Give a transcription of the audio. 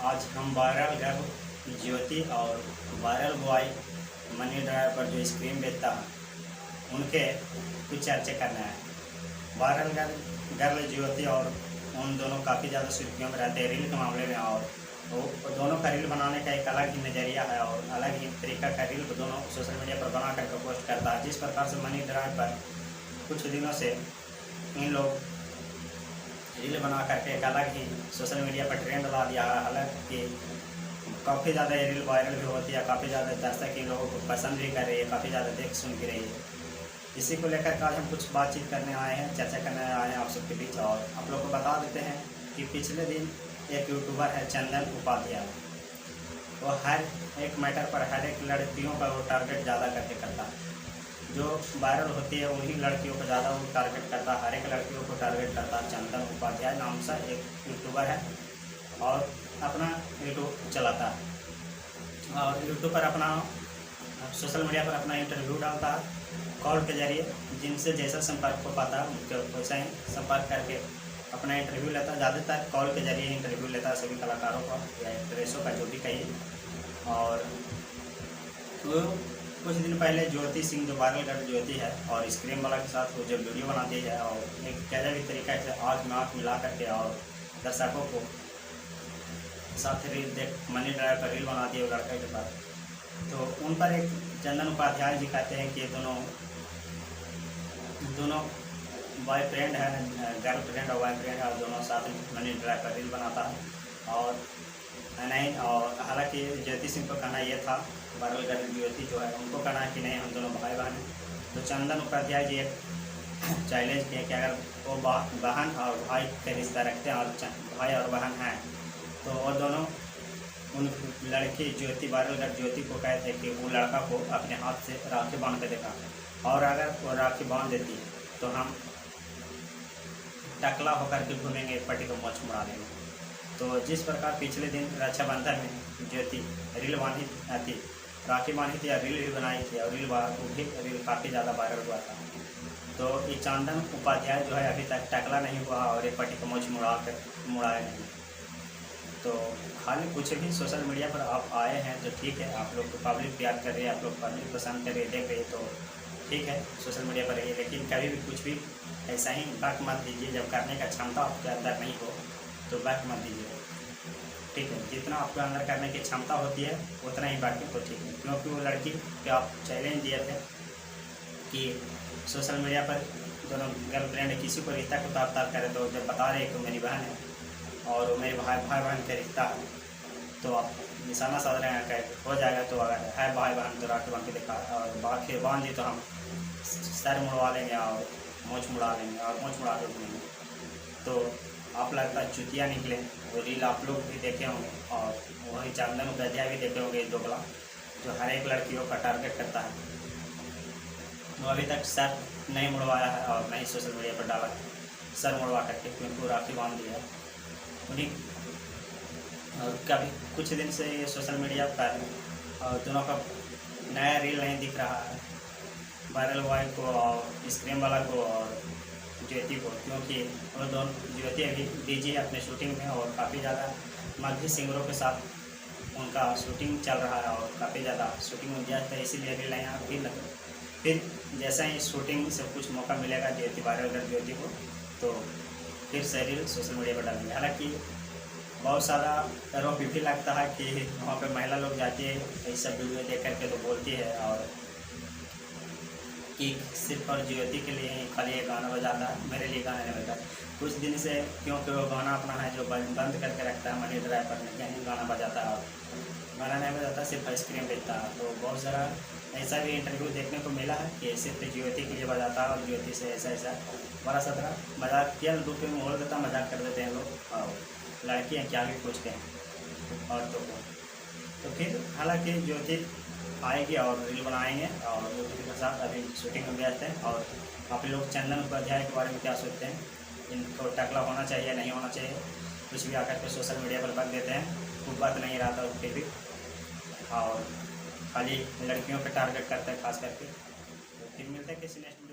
आज हम viral girl ज्योति और वायरल बॉय मनी ड्राइवर पर जो स्क्रीन बेचता है उनके कुछ चर्चे करना है। वायरल गर्ल ज्योति और उन दोनों काफ़ी ज़्यादा सुर्खियों में रहते हैं रील के मामले में, और वो दोनों का रील बनाने का एक अलग ही नज़रिया है और अलग ही तरीका का रील दोनों सोशल मीडिया पर बना करके पोस्ट करता है। जिस प्रकार से मनी ड्राइवर पर कुछ दिनों से इन लोग रील बना करके एक अलग ही सोशल मीडिया पर ट्रेंड ला दिया है। हालांकि काफ़ी ज़्यादा ये रील वायरल भी होती है, काफ़ी ज़्यादा दर्शक इन लोगों को पसंद भी कर रही है, काफ़ी ज़्यादा देख सुन के रही है। इसी को लेकर आज हम कुछ बातचीत करने आए हैं, चर्चा करने आए हैं आप सबके बीच। और आप लोग को बता देते हैं कि पिछले दिन एक यूट्यूबर है चंदन उपाध्याय, वो हर एक मैटर पर हर एक लड़कियों का वो टारगेट ज़्यादा करके करता है। जो वायरल होती है उन्हीं लड़कियों को ज़्यादा वो टारगेट करता है, हर एक लड़कियों को टारगेट करता है। चंदन उपाध्याय नाम से एक यूट्यूबर है और अपना यूट्यूब चलाता है और यूट्यूब पर अपना सोशल मीडिया पर अपना इंटरव्यू डालता है कॉल के जरिए। जिनसे जैसा संपर्क हो पाता है उनके वैसा ही संपर्क करके अपना इंटरव्यू लेता है। ज़्यादातर कॉल के जरिए इंटरव्यू लेता है सभी कलाकारों का या एक्ट्रेसों का, जो भी कहिए। और तो कुछ दिन पहले ज्योति सिंह, जो वायरल गर्ल ज्योति है और स्क्रीन वाला के साथ वो जो वीडियो बनाती है और एक गजब तरीका से आँख में आँख मिला करके और दर्शकों को साथ रील देख मनी ड्राइवर पर रील बनाती है लड़के के साथ। तो उन पर एक चंदन उपाध्याय जी कहते हैं कि दोनों बॉयफ्रेंड है, गर्लफ्रेंड और बॉयफ्रेंड है और दोनों साथ में मनी ड्राइवर पर रील बनाता है और नहीं। और हालांकि ज्योति सिंह को कहना ये था, वायरल गर्ल ज्योति जो है उनको कहना है कि नहीं हम दोनों भाई बहन हैं। तो चंदन उपाध्याय जी एक चैलेंज किए कि अगर वो बहन और भाई का रिश्ता रखते हैं और भाई और बहन हैं तो वो दोनों उन लड़की ज्योति, वायरल गर्ल ज्योति को कहते हैं कि वो लड़का को अपने हाथ से राखी बांध के देखा और अगर वो राखी बांध देती है तो हम टकला होकर के घूमेंगे, पट्टी को मोछ मुड़ा लेंगे। तो जिस प्रकार पिछले दिन रक्षाबंधन में ज्योति रील बांधी थी, राखी बांधी थी या रील बनाई थी और रील काफ़ी ज़्यादा वायरल हुआ था। तो ये चंदन उपाध्याय जो है अभी तक टकला नहीं हुआ और ये पट्टी को मोछ मुड़ाया नहीं। तो खाली कुछ भी सोशल मीडिया पर आप आए हैं तो ठीक है, आप लोग को पब्लिक प्यार कर रही है, आप लोग पब्लिक पसंद कर रही है, देख रही है तो ठीक है, सोशल मीडिया पर रहिए। लेकिन कभी भी कुछ भी ऐसा ही बैक मत दीजिए। जब करने का क्षमता आपके अंदर नहीं हो तो बैक मत दीजिए, ठीक है। जितना आपके अंदर करने की क्षमता होती है उतना ही बाकी तो ठीक है। क्योंकि वो लड़की पे आप चैलेंज दिए थे कि सोशल मीडिया पर दोनों गर्लफ्रेंड किसी को रिश्ता को तार करे, तो जब बता रहे कि मेरी बहन है और वो मेरे भाई बहन का रिश्ता है तो आप निशाना साध रहे हैं हो जाएगा। तो अगर है भाई बहन तो राखी बांध के देखा और बाकी बांध दी तो हम सर मुड़वा लेंगे और मोछ मुड़ा लेंगे और मोछ मुड़ा के घूमेंगे। तो आप लगता है चुतिया निकले। वो रील आप लोग भी देखे होंगे और वही चंदन उपाध्याय भी देखे होंगे, दोगला जो हर एक लड़कियों का टारगेट करता है। वो अभी तक सर नहीं मुड़वाया है और नहीं सोशल मीडिया पर डाला सर मुड़वा करके, क्योंकि वो राखी बांध दिया है उन्हीं। और कभी कुछ दिन से ये सोशल मीडिया पर और दोनों का नया रील नहीं दिख रहा है, वायरल बॉय को और स्क्रीन वाला को और ज्योति को, क्योंकि वो दोनों ज्योति अभी बिजी है अपने शूटिंग में और काफ़ी ज़्यादा मध्य सिंगरों के साथ उनका शूटिंग चल रहा है और काफ़ी ज़्यादा शूटिंग में व्यस्त है, इसीलिए रील यहाँ फिर जैसा ही शूटिंग से कुछ मौका मिलेगा ज्योति, वायरल गर्ल ज्योति को, तो फिर से रील सोशल मीडिया पर डालेंगे। हालांकि बहुत सारा आरोप भी लगता है कि वहाँ पे महिला लोग जाती है ये सब वीडियो देख करके तो बोलती है और कि सिर्फ और ज्योति के लिए ही खाली ये गाना बजाता है, मेरे लिए गाना नहीं बजता। कुछ दिन से क्योंकि वो गाना अपना है जो बंद करके रखता है मनी ड्राइवर पर, कहीं गाना बजाता है और गाना नहीं बजाता, सिर्फ आइसक्रीम बेचता है। तो बहुत सारा ऐसा भी इंटरव्यू देखने को मिला है कि सिर्फ ज्योति के लिए बजाता है और ज्योति से ऐसा बड़ा सतरा मजाक किया रूप में मोड़ देता, मजाक कर देते हैं लोग और लड़कियाँ क्या भी पूछते हैं औरतों को। तो फिर हालांकि ज्योति आएगी और रील बनाएंगे और ज्योति के साथ अभी शूटिंग में व्यस्त हैं। और आप लोग चंदन उपाध्याय के बारे में क्या सोचते हैं? इनको टकला होना चाहिए नहीं होना चाहिए? कुछ भी आकर के सोशल मीडिया पर बक देते हैं, कोई बात नहीं रहा था फिर भी, और खाली लड़कियों पर टारगेट करते हैं खास करके। तो फिर मिलते हैं किसी नेक्स्ट